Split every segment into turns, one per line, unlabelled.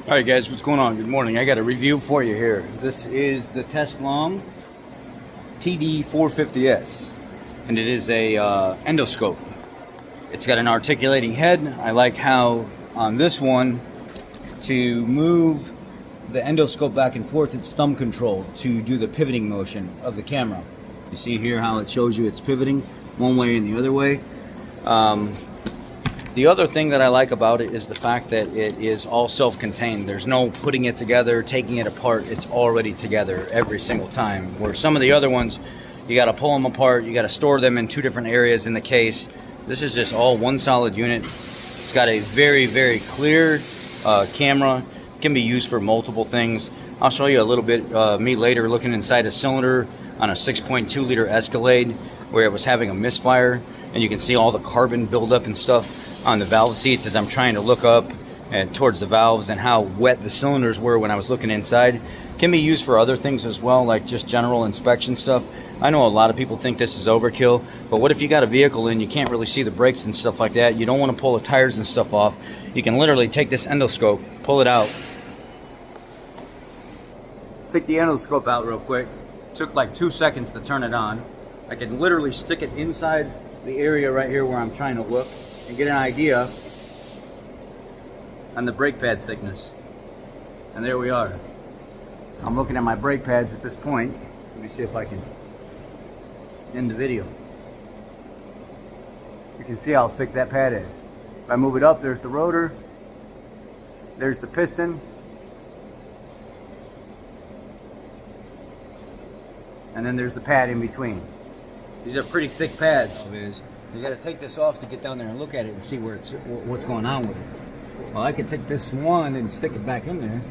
Alright guys, what's going on? Good morning. I got a review for you here. This is the Teslong TD450S, and it is a endoscope. It's got an articulating head. I like how on this one, to move the endoscope back and forth, it's thumb controlled to do the pivoting motion of the camera. You see here how it shows you it's pivoting one way and the other way. The other thing that I like about it is the fact that it is all self-contained. There's no putting it together, taking it apart. It's already together every single time. Where some of the other ones, you got to pull them apart. You got to store them in two different areas in the case. This is just all one solid unit. It's got a very, very clear camera. It can be used for multiple things. I'll show you a little bit me later looking inside a cylinder on a 6.2 liter Escalade where it was having a misfire, and you can see all the carbon buildup and stuff on the valve seats as I'm trying to look up and towards the valves, and how wet the cylinders were when I was looking inside. Can be used for other things as well, like just general inspection stuff. I know a lot of people think this is overkill, but what if you got a vehicle and you can't really see the brakes and stuff like that? You don't want to pull the tires and stuff off. You can literally take this endoscope, pull it out. Take the endoscope out real quick. Took like 2 seconds to turn it on. I can literally stick it inside the area right here where I'm trying to look and get an idea on the brake pad thickness. And there we are. I'm looking at my brake pads at this point. Let me see if I can end the video. You can see how thick that pad is. If I move it up, there's the rotor, there's the piston, and then there's the pad in between. These are pretty thick pads. You got to take this off to get down there and look at it and see what's going on with it. Well, I could take this one and stick it back in there.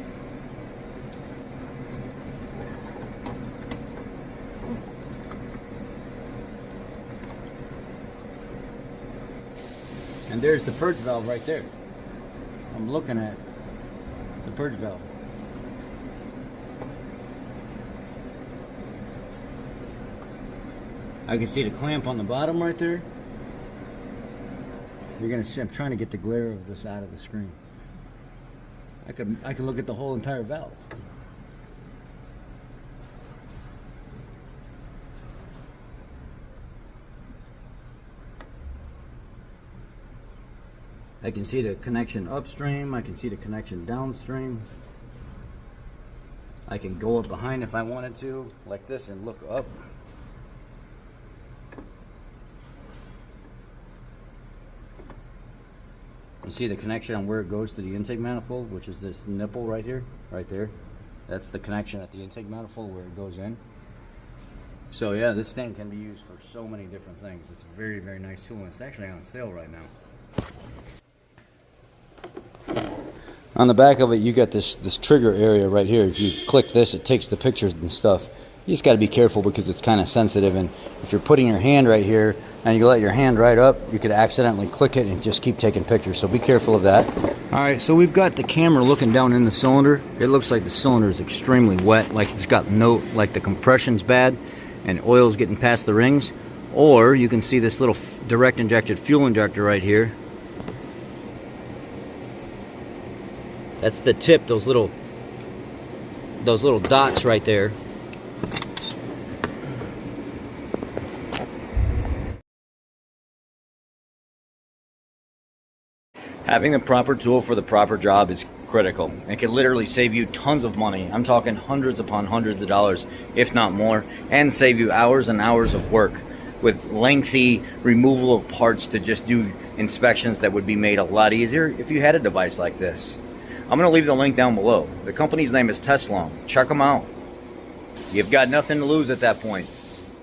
And there's the purge valve right there. I'm looking at the purge valve. I can see the clamp on the bottom right there. You're gonna see, I'm trying to get the glare of this out of the screen. I could look at the whole entire valve. I can see the connection upstream. I can see the connection downstream. I can go up behind if I wanted to, like this, and look up. You see the connection on where it goes to the intake manifold, which is this nipple right here, right there. That's the connection at the intake manifold where it goes in. So yeah, this thing can be used for so many different things. It's a very, very nice tool, and it's actually on sale right now. On the back of it, you got this trigger area right here. If you click this, it takes the pictures and stuff. You just got to be careful because it's kind of sensitive, and if you're putting your hand right here and you let your hand right up, you could accidentally click it and just keep taking pictures, so be careful of that. Alright, so we've got the camera looking down in the cylinder. It looks like the cylinder is extremely wet, like it's got like the compression's bad and oil's getting past the rings. Or you can see this little direct injected fuel injector right here. That's the tip, those little dots right there. Having the proper tool for the proper job is critical. It can literally save you tons of money. I'm talking hundreds upon hundreds of dollars, if not more, and save you hours and hours of work with lengthy removal of parts to just do inspections that would be made a lot easier if you had a device like this. I'm going to leave the link down below. The company's name is Teslong. Check them out. You've got nothing to lose at that point.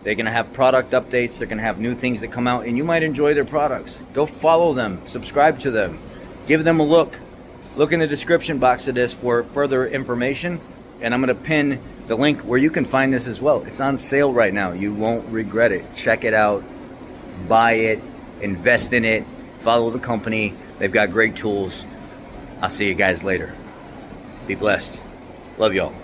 They're going to have product updates. They're going to have new things that come out, and you might enjoy their products. Go follow them. Subscribe to them. Give them a look. Look in the description box of this for further information, and I'm going to pin the link where you can find this as well. It's on sale right now. You won't regret it. Check it out. Buy it. Invest in it. Follow the company. They've got great tools. I'll see you guys later. Be blessed. Love y'all.